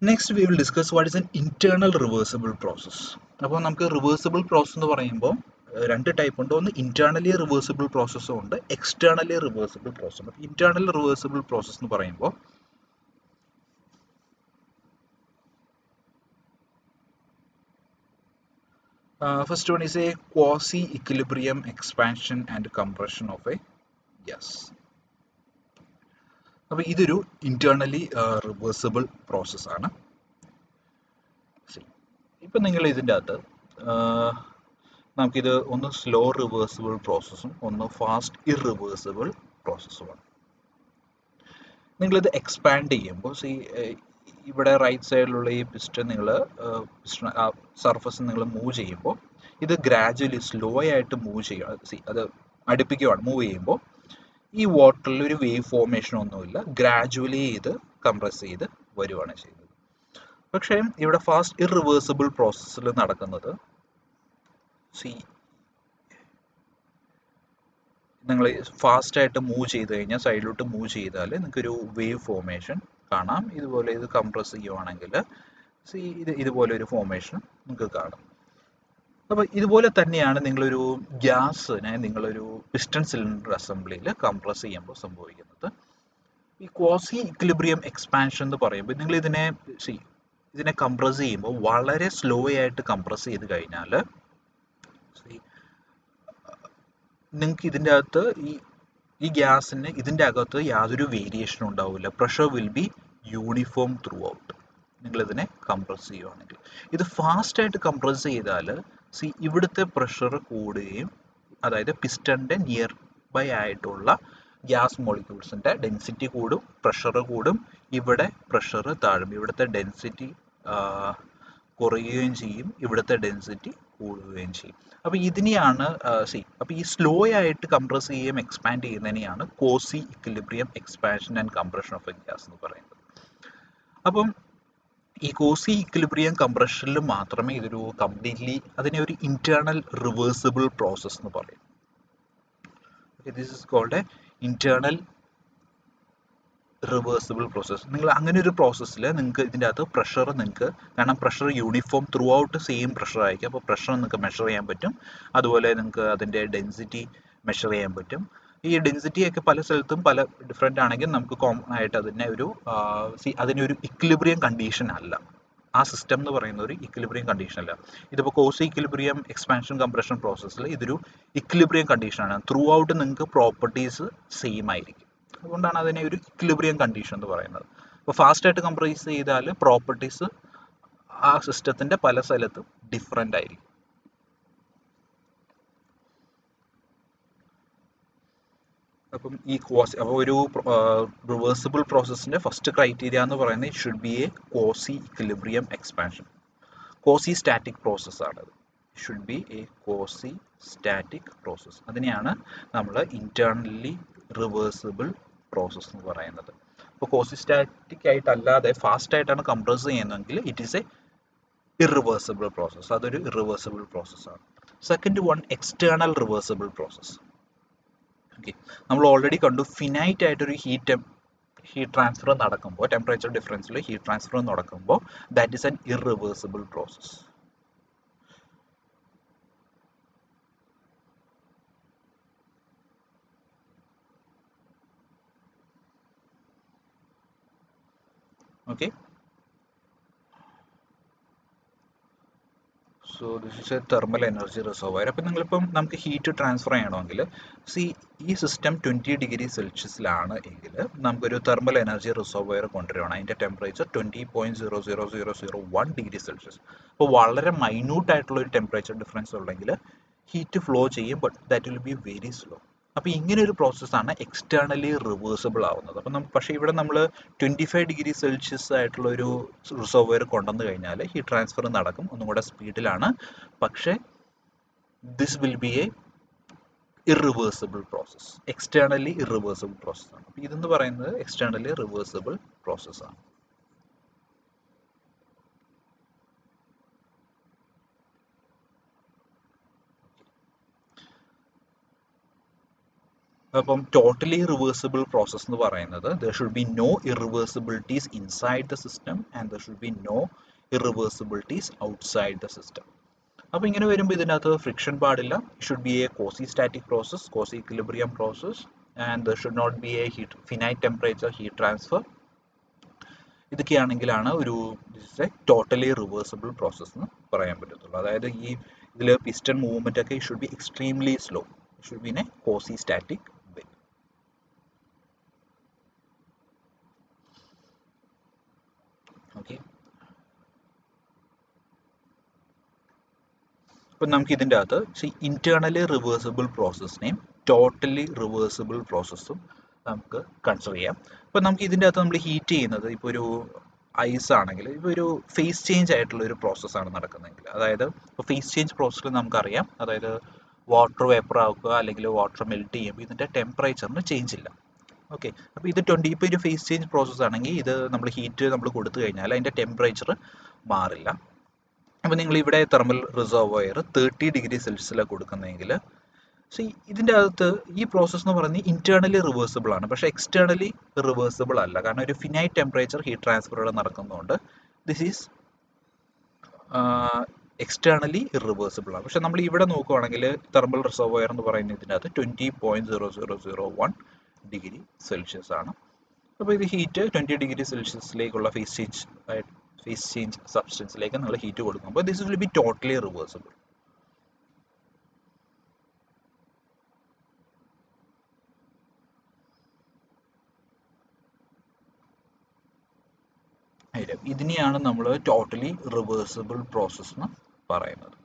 Next, we will discuss what is an internal reversible process. അപ്പോൾ നമുക്ക് reversible process എന്ന് പറയുമ്പോൾ രണ്ട് ടൈപ്പ് ഉണ്ട്. ഒന്ന് ഇന്റേണലി റിവേഴ്സിബിൾ പ്രോസസ്സും ഉണ്ട്, എക്സ്റ്റേണലി റിവേഴ്സിബിൾ പ്രോസസ്സും. അപ്പോൾ ഇന്റേണൽ റിവേഴ്സിബിൾ പ്രോസസ് എന്ന് പറയുമ്പോൾ first one is a quasi equilibrium expansion and compression of a gas. അപ്പോൾ ഇതൊരു ഇന്റേണലി റിവേഴ്സിബിൾ പ്രോസസ് ആണ്. ഇപ്പം നിങ്ങൾ ഇതിൻ്റെ അകത്ത് നമുക്കിത് ഒന്ന് സ്ലോ റിവേഴ്സിബിൾ പ്രോസസ്സും ഒന്ന് ഫാസ്റ്റ് ഇറിവേഴ്സിബിൾ പ്രോസസ്സുമാണ്. നിങ്ങളിത് എക്സ്പാൻഡ് ചെയ്യുമ്പോൾ ഇവിടെ റൈറ്റ് സൈഡിലുള്ള ഈ പിസ്റ്റൺ നിങ്ങൾ സർഫസ് നിങ്ങൾ മൂവ് ചെയ്യുമ്പോൾ ഇത് ഗ്രാജുവലി സ്ലോ ആയിട്ട് മൂവ് ചെയ്യുക. അത് അടുപ്പിക്കുകയാണ്. മൂവ് ചെയ്യുമ്പോൾ ഈ വാട്ടറിൽ ഒരു വേവ് ഫോർമേഷൻ ഒന്നുമില്ല, ഗ്രാജുവലി ഇത് കംപ്രസ് ചെയ്ത് വരുവാണ് ചെയ്യുന്നത്. പക്ഷേ ഇവിടെ ഫാസ്റ്റ് ഇറിവേഴ്സിബിൾ പ്രോസസ്സിൽ നടക്കുന്നത് നിങ്ങൾ ഫാസ്റ്റായിട്ട് മൂവ് ചെയ്ത് കഴിഞ്ഞാൽ, സൈഡിലോട്ട് മൂവ് ചെയ്താൽ നിങ്ങൾക്കൊരു വേവ് ഫോർമേഷൻ കാണാം. ഇതുപോലെ ഇത് കംപ്രസ് ചെയ്യുവാണെങ്കിൽ ഇതുപോലെ ഒരു ഫോർമേഷൻ നിങ്ങൾക്ക് കാണാം. അപ്പോൾ ഇതുപോലെ തന്നെയാണ് നിങ്ങളൊരു ഗ്യാസിനെ നിങ്ങളൊരു പിസ്റ്റൺ സിലിണ്ടർ അസംബ്ലിയിൽ കംപ്രസ് ചെയ്യുമ്പോൾ സംഭവിക്കുന്നത്. ഈ ക്വാസി ഇക്വിലിബ്രിയം എക്സ്പാൻഷൻ എന്ന് പറയുമ്പോൾ നിങ്ങൾ ഇതിനെ കംപ്രസ് ചെയ്യുമ്പോൾ വളരെ സ്ലോ ആയിട്ട് കംപ്രസ് ചെയ്ത് കഴിഞ്ഞാൽ നിങ്ങൾക്ക് ഇതിൻ്റെ അകത്ത് ഈ ഗ്യാസിന് ഇതിൻ്റെ അകത്ത് യാതൊരു വേരിയേഷനും ഉണ്ടാവില്ല. Pressure will be uniform throughout നിങ്ങളിതിനെ കംപ്രസ് ചെയ്യുവാണെങ്കിൽ. ഇത് ഫാസ്റ്റായിട്ട് കംപ്രസ് ചെയ്താൽ ഇവിടുത്തെ പ്രഷർ കൂടുകയും, അതായത് പിസ്റ്റണിൻ്റെ നിയർ ബൈ ആയിട്ടുള്ള ഗ്യാസ് മോളിക്യൂൾസിൻ്റെ ഡെൻസിറ്റി കൂടും, പ്രഷർ കൂടും. ഇവിടെ പ്രഷർ താഴും, ഇവിടുത്തെ ഡെൻസിറ്റി കുറയുകയും ചെയ്യും, ഇവിടുത്തെ ഡെൻസിറ്റി കൂടുകയും ചെയ്യും. അപ്പോൾ ഇതിനെയാണ് അപ്പോൾ ഈ സ്ലോ ആയിട്ട് കംപ്രസ് ചെയ്യുകയും എക്സ്പാൻഡ് ചെയ്യുന്നതിനെയാണ് quasi equilibrium expansion and compression of a gas എന്ന് പറയുന്നത്. അപ്പം ഈ കോസി ഇക്വിലിബ്രിയം കംപ്രഷനിൽ മാത്രമേ ഇതൊരു കംപ്ലീറ്റ്ലി അതിനെ ഒരു ഇന്റേണൽ റിവേഴ്സിബിൾ പ്രോസസ് എന്ന് പറയും. This is called a internal reversible process. നിങ്ങൾ അങ്ങനെ ഒരു പ്രോസസ്സിൽ നിങ്ങൾക്ക് ഇതിൻ്റെ അകത്ത് പ്രഷർ കാരണം pressure uniform through same pressure ആയിരിക്കും. അപ്പോൾ പ്രഷർ നിങ്ങൾക്ക് മെഷർ ചെയ്യാൻ പറ്റും. അതുപോലെ നിങ്ങൾക്ക് അതിൻ്റെ ഡെൻസിറ്റി മെഷർ ചെയ്യാൻ പറ്റും. ഈ ഡെൻസിറ്റി ഒക്കെ പല സ്ഥലത്തും പല ഡിഫറെൻ്റ് ആണെങ്കിൽ നമുക്ക് കോമൺ ആയിട്ട് അതിനൊരു ഇക്വിലിബ്രിയം കണ്ടീഷൻ അല്ല. ആ സിസ്റ്റം എന്ന് പറയുന്ന ഒരു ഇക്വിലിബ്രിയം കണ്ടീഷൻ അല്ല. ഇതിപ്പോൾ കോസി ഇക്വിലിബ്രിയം എക്സ്പാൻഷൻ കംപ്രഷൻ പ്രോസസ്സിൽ ഇതൊരു ഇക്വിലിബ്രിയം കണ്ടീഷനാണ്. ത്രൂ ഔട്ട് നിങ്ങൾക്ക് പ്രോപ്പർട്ടീസ് സെയിം ആയിരിക്കും. അതുകൊണ്ടാണ് അതിനെ ഒരു ഇക്വിലിബ്രിയം കണ്ടീഷൻ എന്ന് പറയുന്നത്. അപ്പോൾ ഫാസ്റ്റായിട്ട് കംപ്രസ് ചെയ്താൽ പ്രോപ്പർട്ടീസ് ആ സിസ്റ്റത്തിൻ്റെ പല സ്ഥലത്തും ഡിഫറെൻ്റ് ആയിരിക്കും. അപ്പം ഒരു റിവേഴ്സിബിൾ പ്രോസസ്സിൻ്റെ ഫസ്റ്റ് ക്രൈറ്റീരിയ എന്ന് പറയുന്നത് it should be a quasi equilibrium expansion. Quasi static പ്രോസസ്സാണത്. Should be a quasi static process. അതിനെയാണ് നമ്മൾ ഇന്റേണലി റിവേഴ്സിബിൾ പ്രോസസ്സ് എന്ന് പറയുന്നത്. അപ്പോൾ കോസി സ്റ്റാറ്റിക് ആയിട്ടല്ലാതെ ഫാസ്റ്റ് ആയിട്ടാണ് കംപ്രസ് ചെയ്യുന്നതെങ്കിൽ it is a irreversible process. അതൊരു ഇറിവേഴ്സിബിൾ പ്രോസസ്സാണ്. Second one, external reversible process. Okay, നമ്മൾ ഓൾറെഡി കണ്ടു ഫിനൈറ്റ് ആയിട്ടൊരു ഹീറ്റ് ട്രാൻസ്ഫർ നടക്കുമ്പോൾ, ടെമ്പറേച്ചർ ഡിഫറൻസിൽ ഹീറ്റ് ട്രാൻസ്ഫർ നടക്കുമ്പോൾ that is an irreversible process. Okay, so this is A thermal energy reservoir. അപ്പം നമുക്ക് ഹീറ്റ് ട്രാൻസ്ഫർ ചെയ്യണമെങ്കിൽ ഈ സിസ്റ്റം 20 ഡിഗ്രി സെൽഷ്യസിലാണ് എങ്കിൽ നമുക്കൊരു തെർമൽ എനർജി റിസർവോയർ കൊണ്ടുവരികയാണ്. അതിൻ്റെ ടെമ്പറേച്ചർ 20.00001 ഡിഗ്രി സെൽഷ്യസ്. അപ്പോൾ വളരെ മൈന്യൂട്ട് ആയിട്ടുള്ള ഒരു ടെമ്പറേച്ചർ ഡിഫറൻസ് ഉണ്ടെങ്കിൽ ഹീറ്റ് ഫ്ലോ ചെയ്യും, but that will be very slow. അപ്പോൾ ഇങ്ങനെ ഒരു പ്രോസസ്സാണ് എക്സ്റ്റേണലി റിവേഴ്സിബിൾ ആവുന്നത്. അപ്പം പക്ഷേ ഇവിടെ നമ്മൾ 25 ഡിഗ്രി സെൽഷ്യസ് ആയിട്ടുള്ള ഒരു റിസർവോയർ കൊണ്ടുവന്നു കഴിഞ്ഞാൽ ഹീറ്റ് ട്രാൻസ്ഫർ നടക്കും, ഒന്നും കൂടെ സ്പീഡിലാണ്. പക്ഷേ this will be A irreversible process, externally irreversible പ്രോസസ്സാണ്. അപ്പോൾ ഇതെന്ന് പറയുന്നത് എക്സ്റ്റേണലി റിവേഴ്സിബിൾ പ്രോസസ്സാണ്. അപ്പം ടോട്ടലി റിവേഴ്സിബിൾ പ്രോസസ് എന്ന് പറയുന്നത് there should be no irreversibilities inside the system and there should be no irreversibilities outside the system. അപ്പോൾ ഇങ്ങനെ വരുമ്പോൾ ഇതിനകത്ത് ഫ്രിക്ഷൻ പാടില്ല. Should be a quasi static process, quasi equilibrium process, and there should not be a heat finite temperature heat transfer. ഇതൊക്കെയാണെങ്കിലാണ് ഒരു totally reversible process എന്ന് പറയാൻ പറ്റത്തുള്ളൂ. അതായത് ഈ ഇതിൽ പിസ്റ്റൺ മൂവ്മെന്റ് ഒക്കെ should be extremely slow, should be in a quasi static way. Okay, അപ്പം നമുക്ക് ഇതിൻ്റെ അകത്ത് ഇന്റേണലി റിവേഴ്സിബിൾ പ്രോസസ്സിനെയും ടോട്ടലി റിവേഴ്സിബിൾ പ്രോസസ്സും നമുക്ക് കൺസിഡർ ചെയ്യാം. അപ്പം നമുക്ക് ഇതിൻ്റെ അകത്ത് നമ്മൾ ഹീറ്റ് ചെയ്യുന്നത് ഇപ്പോൾ ഒരു ഐസ് ആണെങ്കിൽ ഇപ്പോൾ ഒരു ഫേസ് ചേഞ്ച് ആയിട്ടുള്ള ഒരു പ്രോസസ്സാണ് നടക്കുന്നതെങ്കിൽ, അതായത് ഇപ്പോൾ ഫേസ് ചേഞ്ച് പ്രോസസ്സിൽ നമുക്കറിയാം, അതായത് വാട്ടർ വേപ്പർ ആക്കുക അല്ലെങ്കിൽ വാട്ടർ മെൽറ്റ് ചെയ്യുമ്പോൾ ഇതിൻ്റെ ടെമ്പറേച്ചറിന് ചേഞ്ച് ഇല്ല. ഓക്കെ, അപ്പോൾ ഇത് ഇപ്പോൾ ഒരു ഫേസ് ചേഞ്ച് പ്രോസസ്സ് ആണെങ്കിൽ ഇത് നമ്മൾ ഹീറ്റ് നമ്മൾ കൊടുത്തു കഴിഞ്ഞാൽ അതിൻ്റെ ടെമ്പറേച്ചർ മാറില്ല. അപ്പോൾ നിങ്ങൾ ഇവിടെ തെർമൽ റിസർവോയർ 30 ഡിഗ്രി സെൽഷ്യസിലാണ് കൊടുക്കുന്നതെങ്കിൽ ഇതിൻ്റെ അകത്ത് ഈ പ്രോസസ്സ് എന്ന് പറയുന്നത് ഇന്റേണലി റിവേഴ്സിബിൾ ആണ്, പക്ഷേ എക്സ്റ്റേണലി റിവേഴ്സിബിൾ അല്ല. കാരണം ഒരു ഫിനൈറ്റ് ടെമ്പറേച്ചർ ഹീറ്റ് ട്രാൻസ്ഫർ ഇവിടെ നടക്കുന്നതുകൊണ്ട് ദിസ് ഈസ് എക്സ്റ്റേണലി ഇറിവേഴ്സിബിൾ ആണ്. പക്ഷെ നമ്മൾ ഇവിടെ നോക്കുവാണെങ്കിൽ തെർമൽ റിസർവോയർ എന്ന് പറയുന്നത് ഇതിനകത്ത് 20.0001 ഡിഗ്രി സെൽഷ്യസ് ആണ്. അപ്പോൾ ഇത് ഹീറ്റ് 20 ഡിഗ്രി സെൽഷ്യസിലേക്കുള്ള ഫേസ് ചേഞ്ച് സബ്സ്റ്റൻസിലേക്ക് നമ്മൾ ഹീറ്റ് കൊടുക്കുമ്പോൾ this will be totally reversible. ഇതിനെയാണ് നമ്മൾ ടോട്ടലി റിവേഴ്സിബിൾ പ്രോസസ് എന്ന് പറയുന്നത്.